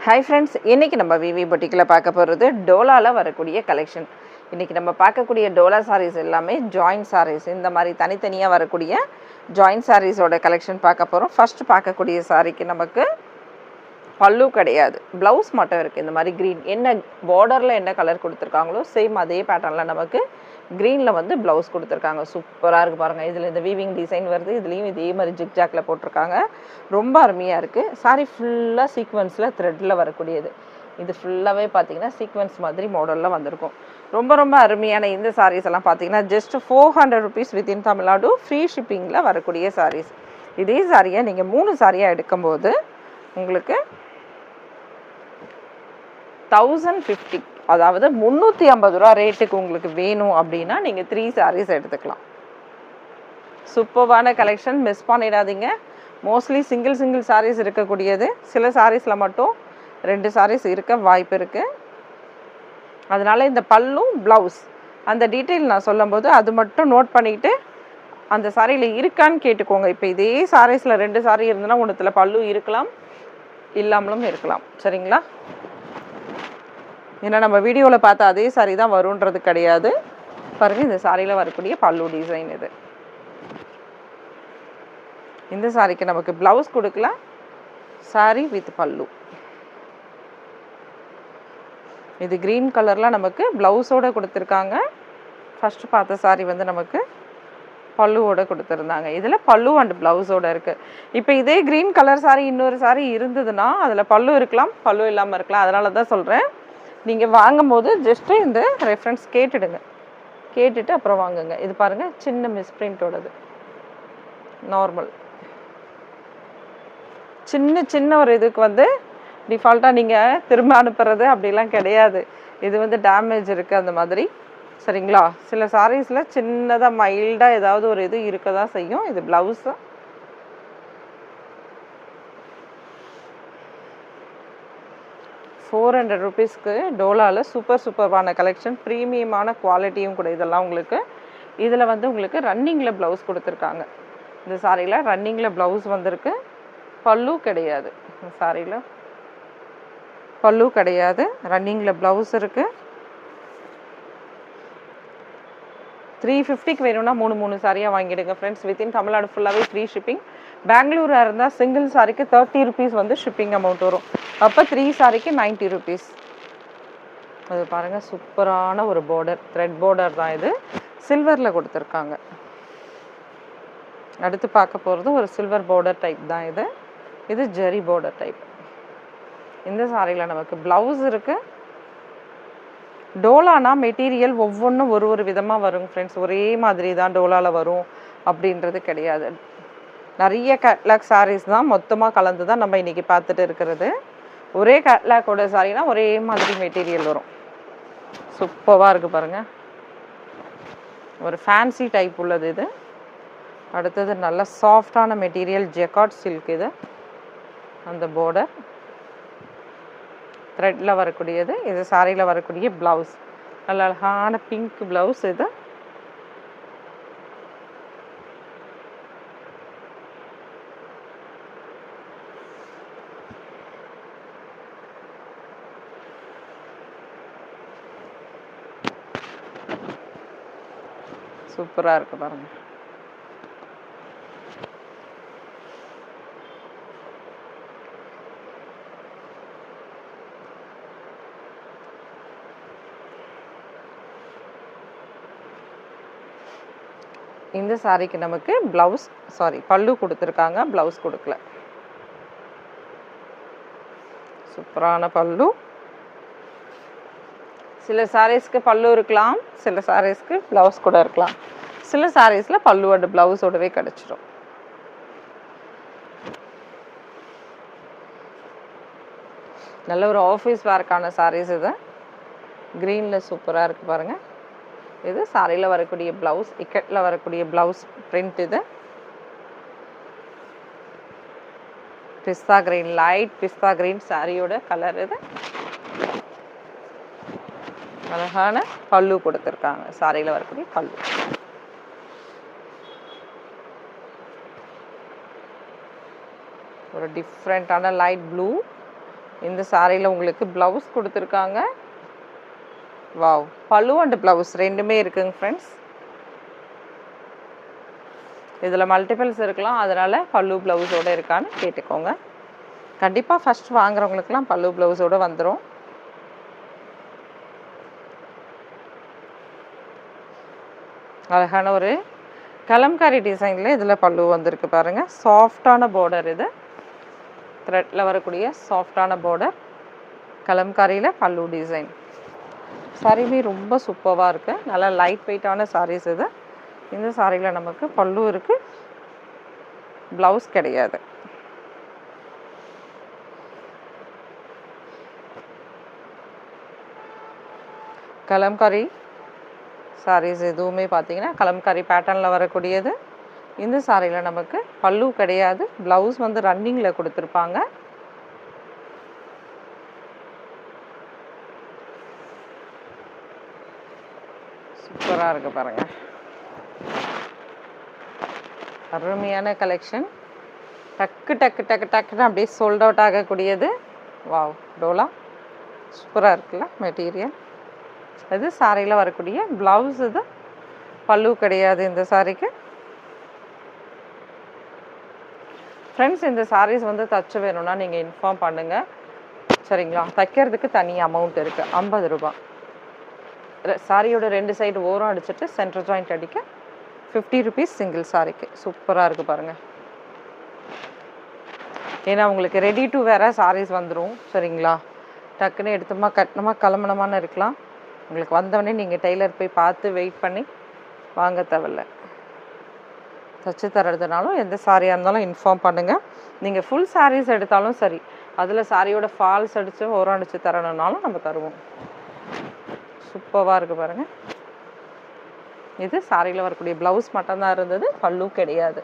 Hi friends, இன்றைக்கி நம்ம விவி பொட்டிக்கில் பார்க்க போகிறது டோலாவில் வரக்கூடிய கலெக்ஷன். இன்றைக்கி நம்ம பார்க்கக்கூடிய டோலா சாரீஸ் எல்லாமே ஜாயின்ட் சாரீஸ், இந்த மாதிரி தனித்தனியாக வரக்கூடிய ஜாயின்ட் சாரீஸோட கலெக்ஷன் பார்க்க போகிறோம். ஃபஸ்ட்டு பார்க்கக்கூடிய சாரீக்கு நமக்கு பல்லு கிடையாது, ப்ளவுஸ் மட்டும் இருக்குது. இந்த மாதிரி க்ரீன் என்ன பார்டரில் என்ன கலர் கொடுத்துருக்காங்களோ சேம் அதே பேட்டர்னில் நமக்கு க்ரீனில் வந்து ப்ளவுஸ் கொடுத்துருக்காங்க. சூப்பராக இருக்குது பாருங்கள். இதில் இந்த வீவிங் டிசைன் வருது, இதுலேயும் இதே மாதிரி ஜிக்ஜாக்கில் போட்டிருக்காங்க. ரொம்ப அருமையாக இருக்குது. சாரி ஃபுல்லாக சீக்வன்ஸில் த்ரெட்டில் வரக்கூடியது. இது ஃபுல்லாகவே பார்த்தீங்கன்னா சீக்வன்ஸ் மாதிரி மாடலில் வந்திருக்கும். ரொம்ப ரொம்ப அருமையான இந்த சாரீஸ் எல்லாம் பார்த்தீங்கன்னா just 400 rupees within Tamil Nadu free ஷிப்பிங்கில் வரக்கூடிய சாரீஸ். இதே சாரியை நீங்கள் 3 சாரியாக எடுக்கும்போது உங்களுக்கு 1050, அதாவது 350 ரூபா ரேட்டுக்கு உங்களுக்கு வேணும் அப்படின்னா நீங்கள் 3 சாரீஸ் எடுத்துக்கலாம். சூப்பர்வான கலெக்ஷன், மிஸ் பண்ணிடாதீங்க. மோஸ்ட்லி சிங்கிள் சாரீஸ் இருக்கக்கூடியது, சில சாரீஸில் மட்டும் 2 சாரீஸ் இருக்க வாய்ப்பு இருக்குது. அதனால் இந்த பல்லும் ப்ளவுஸ் அந்த டீட்டெயில் நான் சொல்லும்போது அது மட்டும் நோட் பண்ணிவிட்டு அந்த சாரியில் இருக்கான்னு கேட்டுக்கோங்க. இப்போ இதே சாரீஸில் 2 சாரீ இருந்ததுன்னா ஒன்றுத்தில் பல்லு இருக்கலாம், இல்லாமலும் இருக்கலாம். சரிங்களா? ஏன்னா நம்ம வீடியோவில் பார்த்தா அதே சாரீ தான் வருன்றது கிடையாது. பாருங்கள், இந்த சாரியில் வரக்கூடிய பல்லு டிசைன் இது. இந்த சாரிக்கு நமக்கு ப்ளவுஸ் கொடுக்கல, சாரி வித் பல்லு. இது க்ரீன் கலரில் நமக்கு ப்ளவுஸோடு கொடுத்துருக்காங்க. ஃபஸ்ட்டு பார்த்த சாரி வந்து நமக்கு பல்லுவோடு கொடுத்துருந்தாங்க. இதில் பல்லு அண்ட் ப்ளவுஸோடு இருக்குது. இப்போ இதே க்ரீன் கலர் சாரி இன்னொரு சாரி இருந்ததுன்னா அதில் பல்லு இருக்கலாம், பல்லு இல்லாமல் இருக்கலாம். அதனால தான் சொல்கிறேன், நீங்கள் வாங்கும்போது ஜஸ்ட்டு இந்த ரெஃபரன்ஸ் கேட்டுடுங்க, கேட்டுட்டு அப்புறம் வாங்குங்க. இது பாருங்கள், சின்ன மிஸ்பிரிண்ட்டோடது, நார்மல் சின்ன ஒரு இதுக்கு வந்து டிஃபால்ட்டாக நீங்கள் திரும்ப அனுப்புறது அப்படிலாம் கிடையாது. இது வந்து டேமேஜ் இருக்குது அந்த மாதிரி. சரிங்களா? சில சாரீஸில் சின்னதாக மைல்டாக ஏதாவது ஒரு இது இருக்க தான் செய்யும். இது ப்ளவுஸு. ₹400 டோலாவில் சூப்பர்வான கலெக்ஷன், ப்ரீமியமான குவாலிட்டியும் கூட இதெல்லாம் உங்களுக்கு. இதில் வந்து உங்களுக்கு ரன்னிங்கில் ப்ளவுஸ் கொடுத்துருக்காங்க. இந்த சாரியில் ரன்னிங்கில் ப்ளவுஸ் வந்திருக்கு. பல்லு கிடையாது, இந்த சாரியில் பல்லு கிடையாது, ரன்னிங்கில் ப்ளவுஸ் இருக்குது. 350க்கு வேணும்னா 3 சாரியாக வாங்கிடுங்க ஃப்ரெண்ட்ஸ். வித்தின் தமிழ்நாடு ஃபுல்லாகவே ஃப்ரீ ஷிப்பிங். பெங்களூராக இருந்தால் சிங்கிள் சாரிக்கு ₹30 வந்து ஷிப்பிங் அமௌண்ட் வரும். அப்போ 3 சாரிக்கு ₹90. அது பாருங்கள், சூப்பரான ஒரு பார்டர், த்ரெட் பார்டர் தான் இது. சில்வரில் கொடுத்துருக்காங்க. அடுத்து பார்க்க போகிறது ஒரு சில்வர் பார்டர் டைப் தான் இது. இது ஜெரி பார்டர் டைப். இந்த சாரியில் நமக்கு ப்ளவுஸ் இருக்குது. டோலானா மெட்டீரியல் ஒவ்வொன்றும் ஒரு விதமாக வரும் ஃப்ரெண்ட்ஸ். ஒரே மாதிரி தான் டோலாவில் வரும் அப்படின்றது கிடையாது. நிறைய கேட்லாக் சாரீஸ் தான் மொத்தமாக கலந்து தான் நம்ம இன்றைக்கி பார்த்துட்டு இருக்கிறது. ஒரே கேட்லாக்கோட சாரீனா ஒரே மாதிரி மெட்டீரியல் வரும். சூப்பராக இருக்குது பாருங்கள், ஒரு ஃபேன்சி டைப் உள்ளது இது. அடுத்தது நல்ல சாஃப்டான மெட்டீரியல், ஜெக்கார்ட் சில்க். இது அந்த பார்டர் த்ரெட்டில் வரக்கூடியது. இது சாரியில் வரக்கூடிய ப்ளவுஸ், நல்ல அழகான பிங்க் ப்ளவுஸ். இது சூப்பராக இருக்குது பாருங்கள். இந்த சாரிக்கு நமக்கு ப்ளவுஸ் பல்லு கொடுத்துருக்காங்க, ப்ளவுஸ் கொடுக்கல. சூப்பரான பல்லு. சில சாரீஸ்க்கு பல்லு இருக்கலாம், சில சாரீஸ்க்கு ப்ளவுஸ் கூட இருக்கலாம். சில சாரீஸில் பல்லு அண்ட் ப்ளவுஸோடவே கிடச்சிடும். நல்ல ஒரு ஆஃபீஸ் வேர்க்கான சாரீஸ் இது. க்ரீனில் சூப்பராக இருக்குது பாருங்கள். இது சாரியில் வரக்கூடிய ப்ளவுஸ், இக்கட்டில் வரக்கூடிய ப்ளவுஸ் பிரிண்ட். இது பிஸ்தா கிரீன், லைட் பிஸ்தா கிரீன் சாரியோட கலர். இது அழகான பல்லு கொடுத்துருக்காங்க, சாரியில் வரக்கூடிய பல்லு. ஒரு டிஃப்ரெண்ட்டான லைட் ப்ளூ இந்த சாரியில் உங்களுக்கு ப்ளவுஸ் கொடுத்துருக்காங்க. வாவ், பல்லு அண்ட் ப்ளவுஸ் ரெண்டுமே இருக்குங்க ஃப்ரெண்ட்ஸ். இதில் மல்டிபிள்ஸ் இருக்கலாம், அதனால் பல்லு ப்ளவுஸோடு இருக்கான்னு கேட்டுக்கோங்க. கண்டிப்பாக ஃபஸ்ட் வாங்குறவங்களுக்குலாம் பல்லு ப்ளவுஸோடு வந்துடும். அழகான ஒரு கலம்காரி டிசைனில் இதில் பல்லு வந்திருக்கு பாருங்கள். சாஃப்டான பார்டர், இது த்ரெட்டில் வரக்கூடிய சாஃப்டான பார்டர், கலம்காரியில் பல்லு டிசைன். சாரியுமே ரொம்ப சூப்பராக இருக்குது, நல்லா லைட் வெயிட்டான சாரீஸ் இது. இந்த சாரியில் நமக்கு பல்லு இருக்குது, ப்ளவுஸ் கிடையாது. கலம்காரி சாரீஸ் எதுவுமே பார்த்தீங்கன்னா கலம்காரி பேட்டர்னில் வரக்கூடியது. இந்த சாரியில் நமக்கு பல்லு கிடையாது, ப்ளவுஸ் வந்து ரன்னிங்கில் கொடுத்துருப்பாங்க. சூப்பராக இருக்குது பாருங்கள், அருமையான கலெக்ஷன். டக்கு டக்கு டக்கு டக்குன்னு அப்படியே சோல்ட் அவுட் ஆகக்கூடியது. வாவ், டோலா சூப்பராக இருக்குல்ல மெட்டீரியல். இது சாரியில் வரக்கூடிய ப்ளவுஸ், இது பல்லு கிடையாது இந்த சாரிக்கு. ஃப்ரெண்ட்ஸ், இந்த சாரீஸ் வந்து தச்சு வேணும்னா நீங்கள் இன்ஃபார்ம் பண்ணுங்கள், சரிங்களா? தைக்கிறதுக்கு தனி அமௌண்ட் இருக்குது, 50 ரூபா. சாரியோட 2 சைடு ஓரம் அடிச்சுட்டு சென்டர் ஜாயிண்ட் அடிக்க 50 ருபீஸ் சிங்கிள் சாரிக்கு. சூப்பராக இருக்குது பாருங்கள். ஏன்னா உங்களுக்கு ரெடி டு வேற சாரீஸ் வந்துடும், சரிங்களா? டக்குன்னு எடுத்தோமா கட்டணமாக கிளம்பணுமான்னு இருக்கலாம். உங்களுக்கு வந்தவொடனே நீங்கள் டெய்லர் போய் பார்த்து வெயிட் பண்ணி வாங்க தேவையில்ல. தச்சு தர்றதுனாலும் எந்த சாரியாக இருந்தாலும் இன்ஃபார்ம் பண்ணுங்கள். நீங்கள் ஃபுல் சாரீஸ் எடுத்தாலும் சரி, அதில் சாரியோட ஃபால்ஸ் அடித்து ஓரம் அடித்து தரணுன்னாலும் நம்ம தருவோம். சூப்பராக இருக்குது பாருங்கள். இது சாரியில் வரக்கூடிய ப்ளவுஸ் மட்டும்தான் இருந்தது, பல்லு கிடையாது.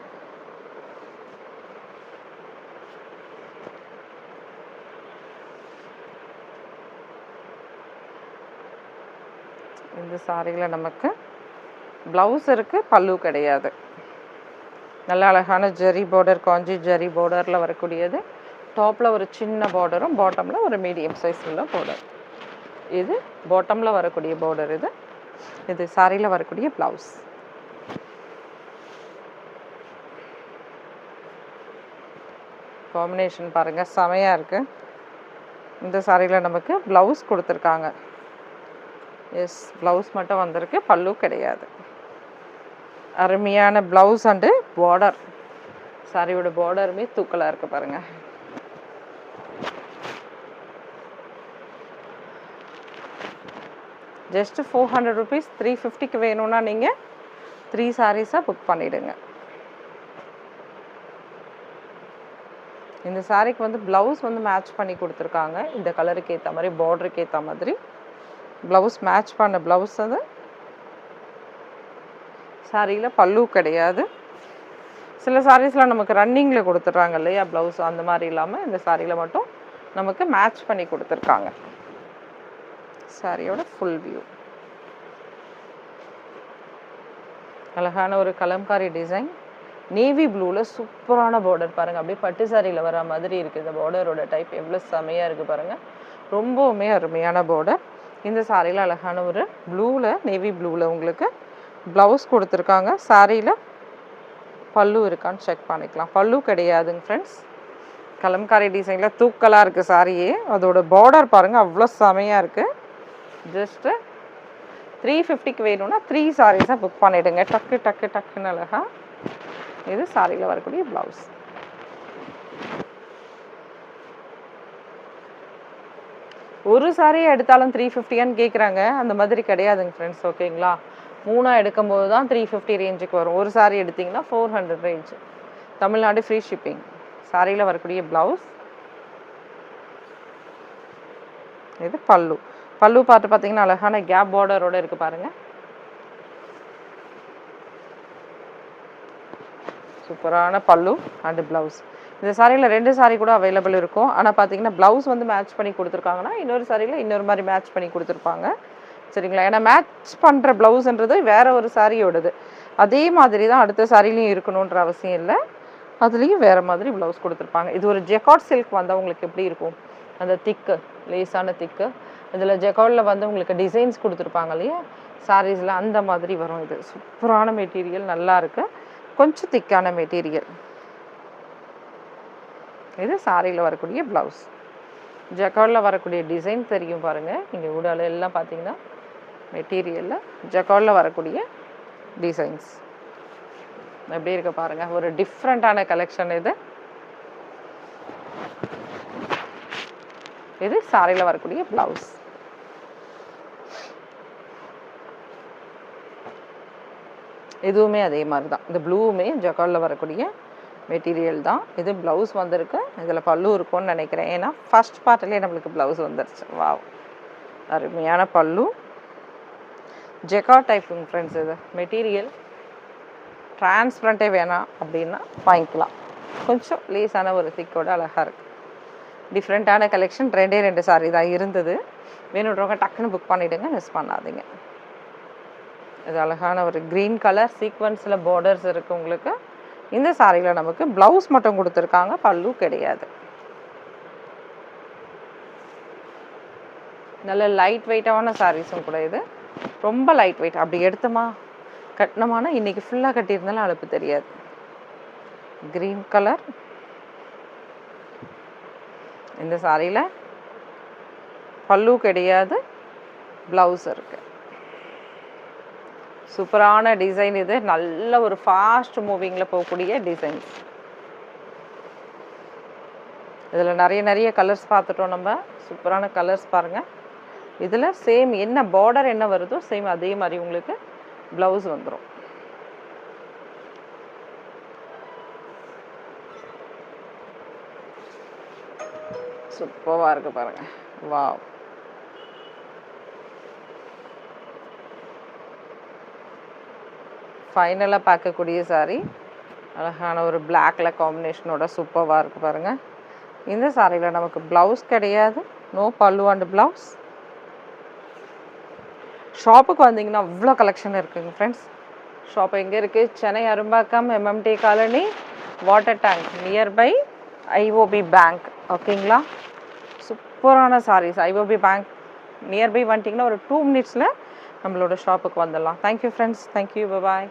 இந்த சாரியில் நமக்கு ப்ளவுஸ் இருக்குது, பல்லு கிடையாது. நல்ல அழகான ஜெரி பார்டர், காஞ்சி ஜெரி பார்டரில் வரக்கூடியது. டாப்பில் ஒரு சின்ன பார்டரும் பாட்டமில் ஒரு மீடியம் சைஸ் உள்ள பார்டர். இது பாட்டமில் வரக்கூடிய பார்டர். இது சாரியில் வரக்கூடிய ப்ளவுஸ். காம்பினேஷன் பாருங்கள், செமையாக இருக்குது. இந்த சாரியில் நமக்கு ப்ளவுஸ் கொடுத்துருக்காங்க. எஸ், ப்ளவுஸ் மட்டும் வந்திருக்கு, பல்லு கிடையாது. அருமையான ப்ளவுஸ் அண்டு பார்டர். சாரியோட பார்டருமே தூக்கலாக இருக்குது பாருங்கள். Just 400 rupees. 350க்கு வேணும்னா நீங்கள் 3 சாரீஸாக புக் பண்ணிவிடுங்க. இந்த சாரிக்கு வந்து ப்ளவுஸ் வந்து மேட்ச் பண்ணி கொடுத்துருக்காங்க. இந்த கலருக்கு ஏற்ற மாதிரி, பார்டருக்கு ஏற்ற மாதிரி ப்ளவுஸ் மேட்ச் பண்ண ப்ளவுஸ். அது சாரியில் பல்லு கிடையாது. சில சாரீஸ்லாம் நமக்கு ரன்னிங்கில் கொடுத்துட்றாங்க இல்லையா ப்ளவுஸ், அந்த மாதிரி இல்லாமல் இந்த சாரியில் மட்டும் நமக்கு மேட்ச் பண்ணி கொடுத்துருக்காங்க. சாரியோட ஃபுல் வியூ. அழகான ஒரு கலம்காரி டிசைன், நேவி ப்ளூவில் சூப்பரான பார்டர் பாருங்கள். அப்படியே பட்டு சாரியில் வர மாதிரி இருக்குது. இந்த பார்டரோட டைப் எவ்வளோ செமையாக இருக்குது பாருங்கள். ரொம்பவுமே அருமையான பார்டர். இந்த சாரியில் அழகான ஒரு ப்ளூவில், நேவி ப்ளூவில் உங்களுக்கு ப்ளவுஸ் கொடுத்துருக்காங்க. சாரியில் பல்லு இருக்கான்னு செக் பண்ணிக்கலாம். பல்லு கிடையாதுங்க ஃப்ரெண்ட்ஸ். கலம்காரி டிசைனில் தூக்கலாக இருக்குது சாரியே. அதோட பார்டர் பாருங்கள், அவ்வளோ செமையாக இருக்குது. ஜஸ்ட்டு 350க்கு வேணும்னா 3 சாரீஸாக புக் பண்ணிவிடுங்க. டக்கு டக்கு டக்குன்னு அழகா. இது சாரியில் வரக்கூடிய ப்ளவுஸ். ஒரு சாரியை எடுத்தாலும் 350ன்னு கேட்குறாங்க. அந்த மாதிரி கிடையாதுங்க ஃப்ரெண்ட்ஸ், ஓகேங்களா? 3 எடுக்கும்போது தான் 350 ரேஞ்சுக்கு வரும். ஒரு சாரி எடுத்திங்கன்னா 400 ரேஞ்சு. Tamil Nadu free shipping. சாரியில் வரக்கூடிய ப்ளவுஸ். இது பல்லு. பல்லு பார்த்து பார்த்தீங்கன்னா அழகான கேப் பார்டரோடு இருக்குது பாருங்கள். சூப்பரான பல்லு அண்டு ப்ளவுஸ். இந்த சாரியில் 2 சாரி கூட அவைலபிள் இருக்கும். ஆனால் பார்த்தீங்கன்னா ப்ளவுஸ் வந்து மேட்ச் பண்ணி கொடுத்துருக்காங்கன்னா இன்னொரு சாரியில் இன்னொரு மாதிரி மேட்ச் பண்ணி கொடுத்துருப்பாங்க, சரிங்களா? ஏன்னா மேட்ச் பண்ணுற ப்ளவுஸ்ன்றது வேறு ஒரு சாரியோடது. அதே மாதிரி தான் அடுத்த சாரிலையும் இருக்கணுன்ற அவசியம் இல்லை. அதுலேயும் வேறு மாதிரி ப்ளவுஸ் கொடுத்துருப்பாங்க. இது ஒரு ஜெக்கார்ட் சில்க் வந்தவங்களுக்கு எப்படி இருக்கும் அந்த திக்கு, லேஸான திக்கு. இதில் ஜெக்கார்டில் வந்து உங்களுக்கு டிசைன்ஸ் கொடுத்துருப்பாங்க இல்லையா சாரீஸில், அந்த மாதிரி வரும். இது சூப்பரான மெட்டீரியல், நல்லா இருக்கு. கொஞ்சம் திக்கான மெட்டீரியல். இது சாரியில் வரக்கூடிய ப்ளவுஸ். ஜெக்கார்டில் வரக்கூடிய டிசைன் தெரியும் பாருங்கள். நீங்கள் உடல் எல்லாம் பார்த்தீங்கன்னா மெட்டீரியலில் ஜெக்கார்டில் வரக்கூடிய டிசைன்ஸ் எப்படி இருக்க பாருங்கள். ஒரு டிஃப்ரெண்ட்டான கலெக்ஷன் இது. இது சாரியில் வரக்கூடிய ப்ளவுஸ். இதுவுமே அதே மாதிரி தான். இந்த ப்ளூவுமே ஜெக்கார்டில் வரக்கூடிய மெட்டீரியல் தான். இது ப்ளவுஸ் வந்திருக்கு. இதில் பல்லு இருக்கும்னு நினைக்கிறேன். ஏன்னா ஃபர்ஸ்ட் பார்ட்லேயே நம்மளுக்கு ப்ளவுஸ் வந்துருச்சு. வாவ், அருமையான பல்லு. ஜெக்கார்ட் டைப்புங்க ஃப்ரெண்ட்ஸ். இது மெட்டீரியல் டிரான்ஸ்பரண்ட்டே வேணாம் அப்படின்னா வாங்கிக்கலாம். கொஞ்சம் லேஸான ஒரு திக்கோட அழகாக இருக்குது. டிஃப்ரெண்ட்டான கலெக்ஷன். 2 சாரி தான் இருந்தது. வேணுன்றவங்க டக்குன்னு புக் பண்ணிவிடுங்க, மிஸ் பண்ணாதீங்க. இது அழகான ஒரு க்ரீன் கலர் சீக்வன்ஸில் பார்டர்ஸ் இருக்குது உங்களுக்கு. இந்த சாரியில் நமக்கு ப்ளவுஸ் மட்டும் கொடுத்துருக்காங்க, பல்லு கிடையாது. நல்ல லைட் வெயிட்டான சாரீஸும் கூட. இது ரொம்ப லைட் வெயிட். அப்படி எடுத்தோமா கட்டினோமானா இன்றைக்கி ஃபுல்லாக கட்டியிருந்தாலும் அழுப்பு தெரியாது. Green colour. இந்த சாரியில் பல்லு கிடையாது, ப்ளவுஸ் இருக்குது. சூப்பரான டிசைன். இது நல்ல ஒரு ஃபாஸ்ட் மூவிங்கில் போகக்கூடிய டிசைன்ஸ். இதில் நிறைய கலர்ஸ் பார்த்துட்டோம் நம்ம. சூப்பரான கலர்ஸ் பாருங்கள். இதில் சேம் என்ன பார்டர் என்ன வருதோ சேம் அதே மாதிரி உங்களுக்கு ப்ளவுஸ் வந்துடும். சூப்பராக இருக்குது பாருங்கள். வாவ், ஃபைனலாக பார்க்கக்கூடிய சாரீ அழகான ஒரு பிளாக்ல காம்பினேஷனோட சூப்பராக இருக்குது பாருங்கள். இந்த சாரியில் நமக்கு ப்ளவுஸ் கிடையாது, நோ பல்லு அண்ட் ப்ளவுஸ். ஷாப்புக்கு வந்தீங்கன்னா அவ்வளோ கலெக்ஷன் இருக்குங்க ஃப்ரெண்ட்ஸ். ஷாப் எங்கே இருக்குது? Chennai Arumbakkam, MMT colony, water tank, nearby IOB bank. ஓகேங்களா? சூப்பரான சாரீஸ். IOB பேங்க் நியர்பை வந்துட்டிங்கன்னா ஒரு 2 மினிட்ஸில் நம்மளோட ஷாப்புக்கு வந்துடலாம். Thank you friends. தேங்க்யூ. பாய்.